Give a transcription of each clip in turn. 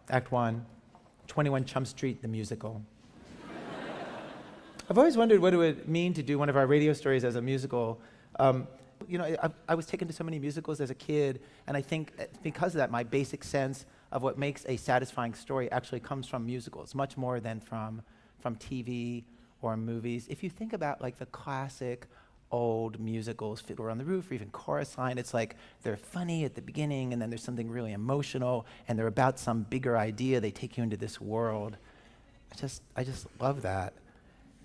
Act 1, 21 Chump Street, the musical. I've always wondered what it would mean to do one of our radio stories as a musical. I was taken to so many musicals as a kid, and I think because of that, my basic sense of what makes a satisfying story actually comes from musicals, much more than from TV or movies. If you think about like the classic old musicals, Fiddler on the Roof, or even Chorus Line, it's like they're funny at the beginning, and then there's something really emotional, and they're about some bigger idea. They take you into this world. I just love that.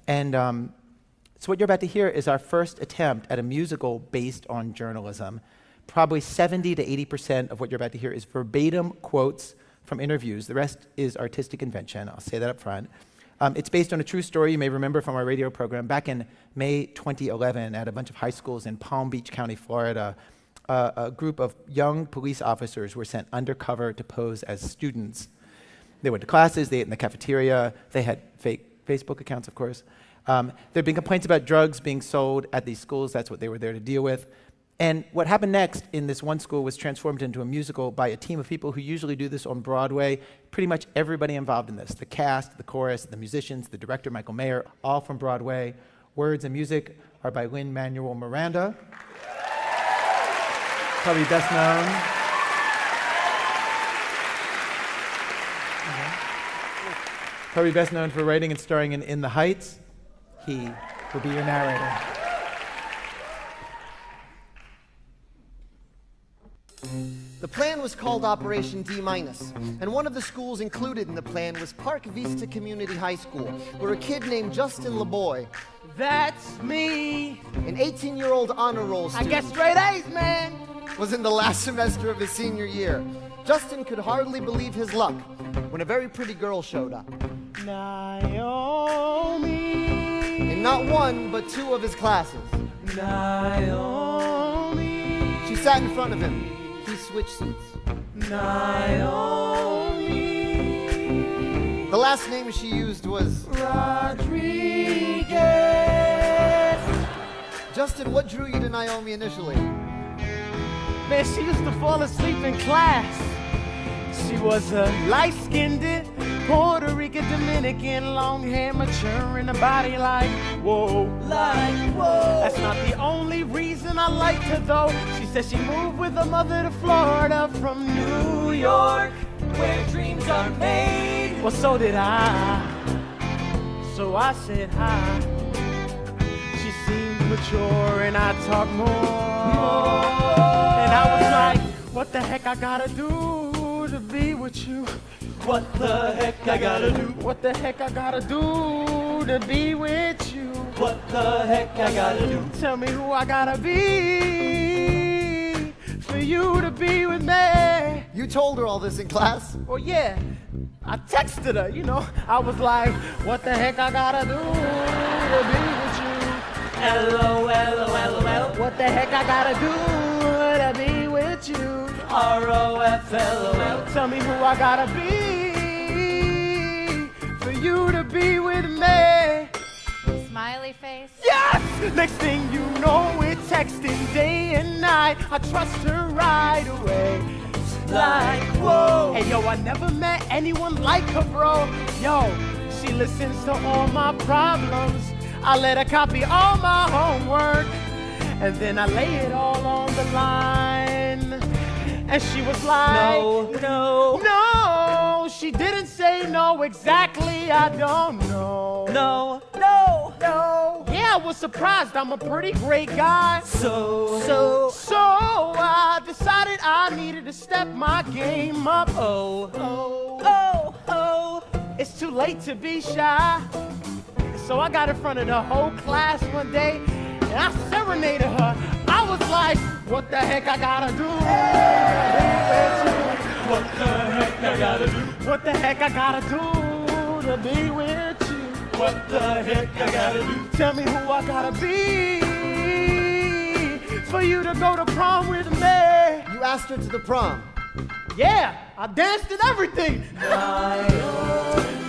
And so what you're about to hear is our first attempt at a musical based on journalism. Probably 70 to 80% of what you're about to hear is verbatim quotes from interviews. The rest is artistic invention. I'll say that up front. It's based on a true story you may remember from our radio program. Back in May 2011, at a bunch of high schools in Palm Beach County, Florida, a group of young police officers were sent undercover to pose as students. They went to classes, they ate in the cafeteria, they had fake Facebook accounts, of course. There had been complaints about drugs being sold at these schools. That's what they were there to deal with. And what happened next in this one school was transformed into a musical by a team of people who usually do this on Broadway. Pretty much everybody involved in this, the cast, the chorus, the musicians, the director, Michael Mayer, all from Broadway. Words and music are by Lin-Manuel Miranda, probably best known. Probably best known for writing and starring in the Heights. He will be your narrator. The plan was called Operation D-, and one of the schools included in the plan was Park Vista Community High School, where a kid named Justin LeBoy, that's me, an 18-year-old honor roll student, I get straight A's, man, was in the last semester of his senior year. Justin could hardly believe his luck when a very pretty girl showed up. Naomi. In not one, but two of his classes. Naomi. She sat in front of him. He switched seats. Naomi. The last name she used was Rodriguez. Justin, what drew you to Naomi initially? Man, she used to fall asleep in class. She was a light-skinned Puerto Rican Dominican, long hair, mature in a body like whoa, like whoa. That's not the only reason I liked her though. She said she moved with her mother to Florida from New York, where dreams are made. Well, so did I. So I said hi. She seemed mature and I talked more. And I was like, what the heck I gotta do to be with you? What the heck I gotta do? What the heck I gotta do to be with you? What the heck I gotta do? Tell me who I gotta be for you to be with me. You told her all this in class? Well, yeah. I texted her, you know. I was like, what the heck I gotta do to be with you? LOL. What the heck I gotta do to be with you? ROFLOL. Tell me who I gotta be for you to be with me. Smiley face. Yes! Next thing you know, we're texting day and night. I trust her right away. Like, whoa. Hey, yo, I never met anyone like her, bro. Yo, she listens to all my problems. I let her copy all my homework. And then I lay it all on the line. And she was like, no. She didn't say no exactly, I don't know. No. Yeah, I was surprised, I'm a pretty great guy. So I decided I needed to step my game up. It's too late to be shy. So I got in front of the whole class one day and I serenaded her. I was like, what the heck I gotta do? What the heck I gotta do? What the heck I gotta do to be with you? What the heck I gotta do? Tell me who I gotta be for you to go to prom with me. You asked her to the prom? Yeah, I danced and everything.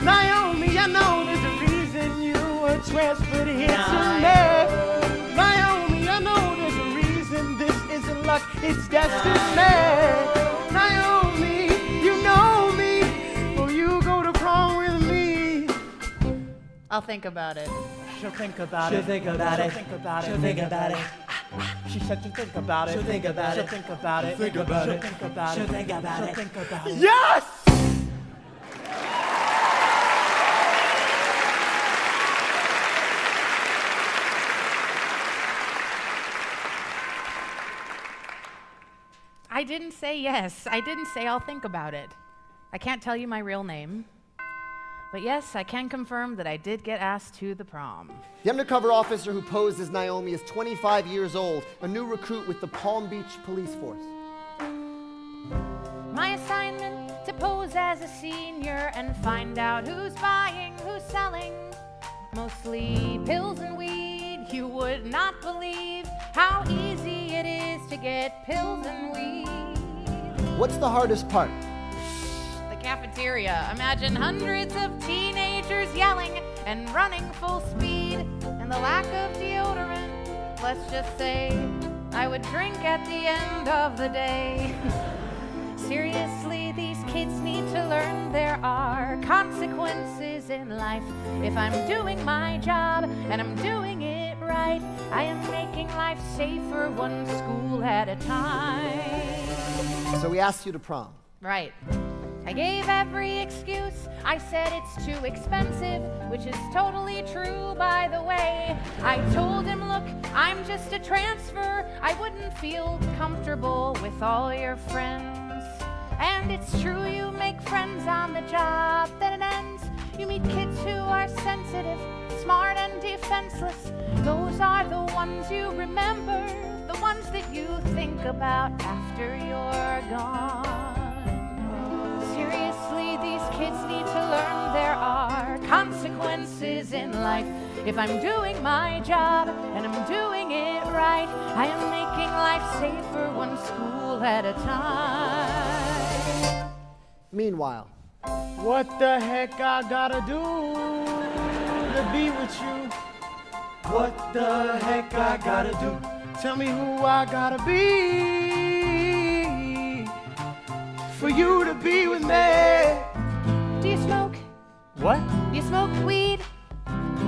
Naomi, I know there's a reason you were transferred here to me. Naomi, I know there's a reason this isn't luck, it's destiny. Naomi, you know me, I'll think about it. She'll think about She'll it. think about it. She'll think about it. She'll think about it. She said she'll think about it. She'll think about She'll it. think about it. Think about She'll it. think about She'll it. think about She'll it. think about it. Yes! I didn't say yes. I didn't say I'll think about it. I can't tell you my real name. But yes, I can confirm that I did get asked to the prom. The undercover officer who posed as Naomi is 25 years old, a new recruit with the Palm Beach Police Force. My assignment to pose as a senior and find out who's buying, who's selling. Mostly pills and weed. You would not believe how easy it is to get pills and weed. What's the hardest part? The cafeteria. Imagine hundreds of teenagers yelling and running full speed, and the lack of deodorant. Let's just say I would drink at the end of the day. Seriously, these kids need to learn there are consequences in life. If I'm doing my job and I'm doing it right, I am making life safer one school at a time. So we asked you to prom. Right. I gave every excuse. I said it's too expensive, which is totally true, by the way. I told him, look, I'm just a transfer. I wouldn't feel comfortable with all your friends. And it's true, you make friends on the job, then it ends. You meet kids who are sensitive, smart and defenseless. Those are the ones you remember, the ones that you think about after you're gone. Seriously, these kids need to learn there are consequences in life. If I'm doing my job and I'm doing it right, I am making life safer one school at a time. Meanwhile, What the heck I gotta do to be with you? What the heck I gotta do? Tell me who I gotta be for you to be with me. Do you smoke? What? Do you smoke weed?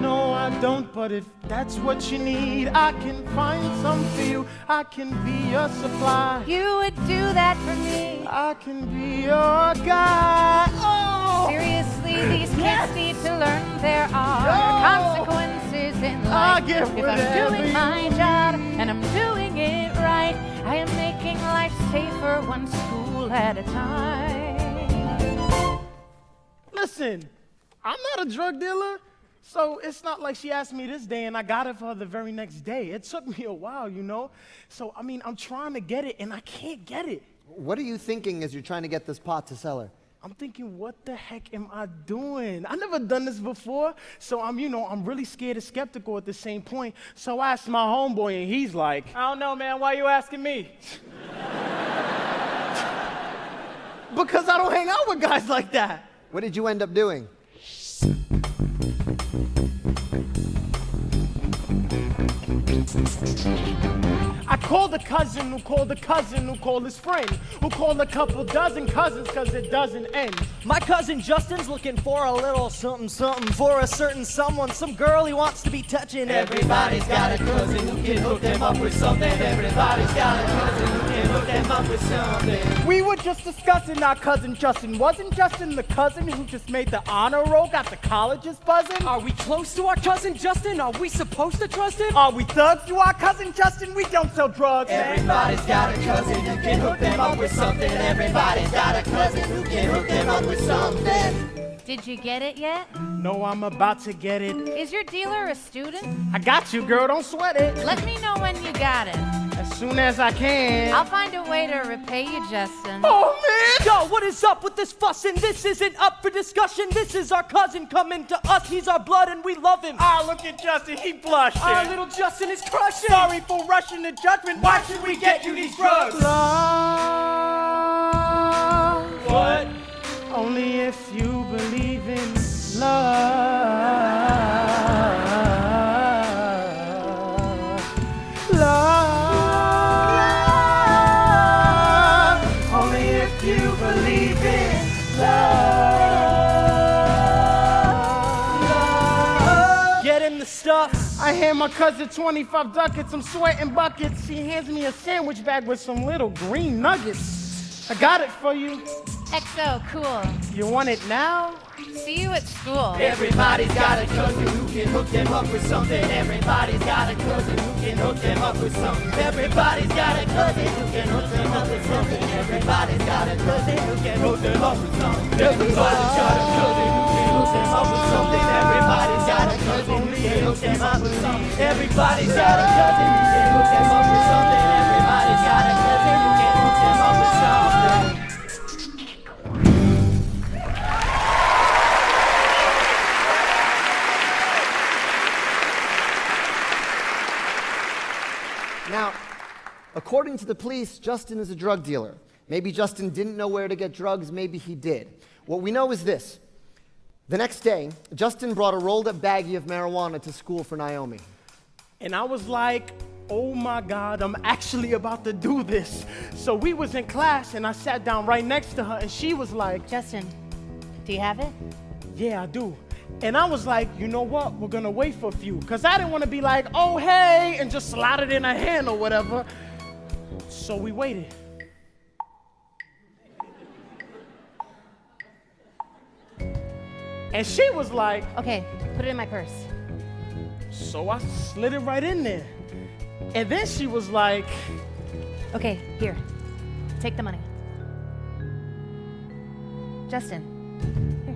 No, I don't, but if that's what you need, I can find some for you. I can be your supply. You would do that for me. I can be your guy. Oh! Seriously, these kids need to learn there are consequences in I'll life. get If I'm whatever doing you my job and I'm doing it right, I am making life safer one school at a time. Listen, I'm not a drug dealer, so it's not like she asked me this day and I got it for her the very next day. It took me a while, you know? So, I mean, I'm trying to get it and I can't get it. what are you thinking as you're trying to get this pot to sell her? I'm thinking, what the heck am I doing? I never done this before, so I'm really scared and skeptical at the same point. So I asked my homeboy, and he's like, I don't know, man, why you asking me? Because I don't hang out with guys like that. What did you end up doing? I called a cousin who called a cousin who called his friend, who called a couple dozen cousins because it doesn't end. My cousin Justin's looking for a little something something for a certain someone, some girl he wants to be touching. Everybody's got a cousin who can hook them up with something. Everybody's got a cousin who can hook them up with something. We were just discussing our cousin Justin. Wasn't Justin the cousin who just made the honor roll, got the colleges buzzing? Are we close to our cousin Justin? Are we supposed to trust him? Are we thugs to our cousin Justin? We don't sell drugs. Everybody's got a cousin who can hook them up with something. Everybody's got a cousin who can hook them up with something. Did you get it yet? No, I'm about to get it. Is your dealer a student? I got you, girl. Don't sweat it. Let me know when you got it. As soon as I can. I'll find a way to repay you, Justin. Oh, man! Yo, what is up with this fussing? This isn't up for discussion. This is our cousin coming to us. He's our blood and we love him. Ah, look at Justin. He blushing. Our little Justin is crushing. Sorry for rushing to judgment. Why should we get you these drugs? Love. What? Only if you believe in love. Love. Only if you believe in love. stuff. I hand my cousin 25 ducats, I'm sweating buckets. He hands me a sandwich bag with some little green nuggets. I got it for you. XO, cool. You want it now? See you at school. Everybody's got a cousin who can hook them up with something. Everybody's got a cousin who can hook them up with something. Everybody's got a cousin who can hook them up with something. Everybody's got a cousin who can hook them up with something. Everybody's got a cousin who can hook them up with something. Everybody's got a cousin who can hook them up with something. Everybody's got a cousin who can hook them up with something. Everybody's got a cousin who can hook them up with something. Now, according to the police, Justin is a drug dealer. Maybe Justin didn't know where to get drugs, maybe he did. What we know is this. The next day, Justin brought a rolled-up baggie of marijuana to school for Naomi. And I was like, oh my God, I'm actually about to do this. So we was in class and I sat down right next to her and she was like, Justin, do you have it? yeah, I do. And I was like, you know what, we're gonna wait for a few. Cause I didn't wanna be like, oh hey, and just slide it in her hand or whatever. So we waited. And she was like, Okay, put it in my purse. so I slid it right in there. And then she was like, Okay, here. Take the money. Justin, here.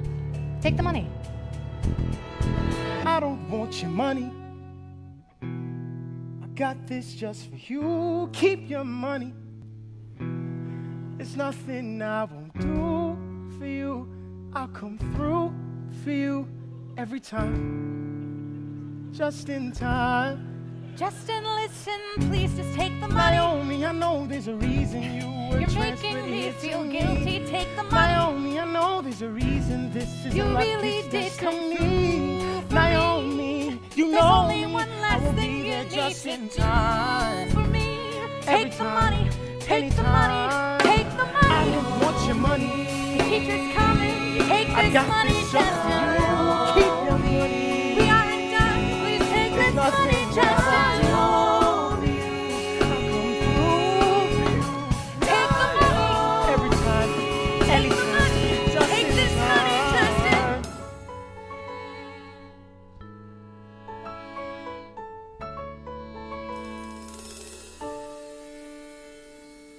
Take the money. I don't want your money. I got this just for you. Keep your money. It's nothing I won't do for you. I'll come through for you every time. Just in time. Justin, listen, please just take the money. Naomi, I know there's a reason you were You're transferred making me here to feel me. guilty. Take the money. Naomi, I know there's a reason this is You a luck, really it's did come destiny. through for Naomi, you There's know only me. one I last will thing be you there need just to in do time. for me. Every Take the time, money. Take the anytime. money. Take the I money. don't want your money. The teacher's coming. Take I this got money, this just for Justin. you. Keep your money. We aren't done. Please take this nothing money, I Justin. I'll come through for you. Take the money. Every time, Take the anytime. money. Just Take in this money, time. Justin.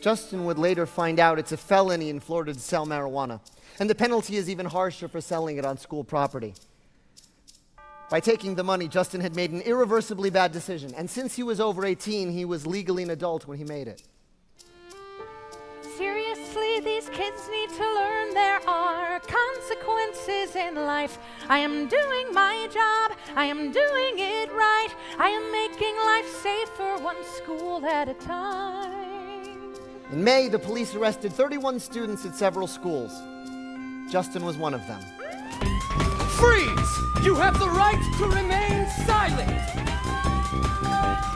Justin would later find out it's a felony in Florida to sell marijuana, and the penalty is even harsher for selling it on school property. By taking the money, Justin had made an irreversibly bad decision, and since he was over 18, he was legally an adult when he made it. Seriously, these kids need to learn there are consequences in life. I am doing my job. I am doing it right. I am making life safer one school at a time. In May, the police arrested 31 students at several schools. Justin was one of them. Freeze! You have the right to remain silent!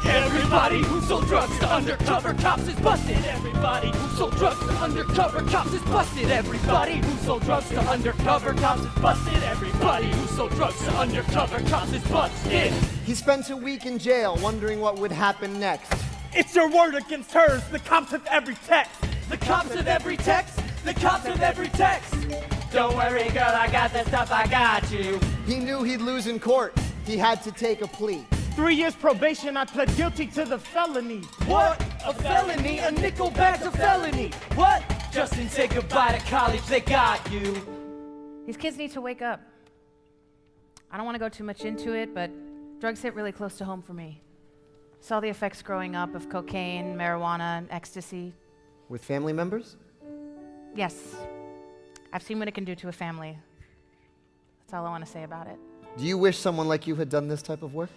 Everybody who sold drugs to undercover cops is busted! Everybody who sold drugs to undercover cops is busted! Everybody who sold drugs to undercover cops is busted! Everybody who sold drugs to undercover cops is busted! He spent a week in jail wondering what would happen next. It's your word against hers. The cops have every text. The cops of every text! The cops of every text! Don't worry, girl, I got the stuff, I got you. He knew he'd lose in court. He had to take a plea. 3 years probation, I pled guilty to the felony. What? A felony? A nickel bag's a felony? What? Justin, say goodbye to college, they got you. These kids need to wake up. I don't want to go too much into it, but drugs hit really close to home for me. Saw the effects growing up of cocaine, marijuana, and ecstasy. With family members? Yes, I've seen what it can do to a family. That's all I want to say about it. Do you wish someone like you had done this type of work?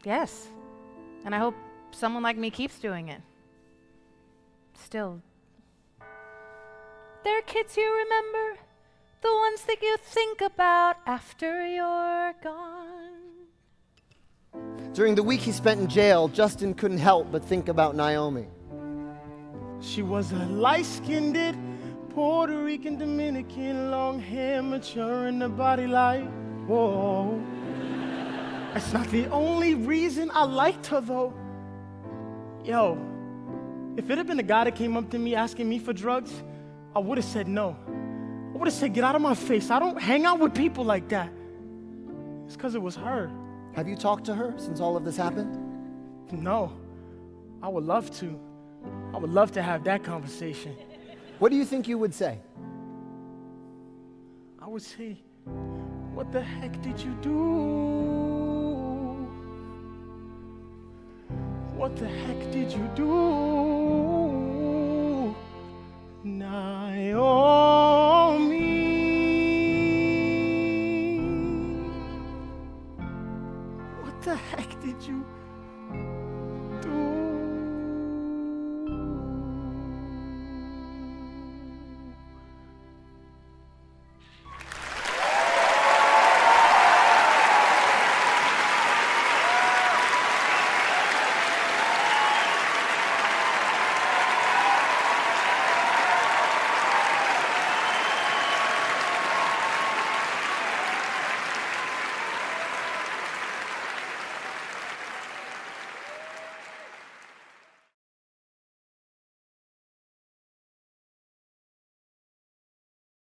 Yes, and I hope someone like me keeps doing it. Still. There are kids you remember, the ones that you think about after you're gone. During the week he spent in jail, Justin couldn't help but think about Naomi. She was a light-skinned Puerto Rican, Dominican, long hair, mature in the body like, whoa. That's not the only reason I liked her, though. Yo, if it had been a guy that came up to me asking me for drugs, I would have said no. I would have said, get out of my face. I don't hang out with people like that. It's because it was her. Have you talked to her since all of this happened? No, I would love to. I would love to have that conversation. What do you think you would say? I would say, what the heck did you do? What the heck did you do, Naomi? What the heck did you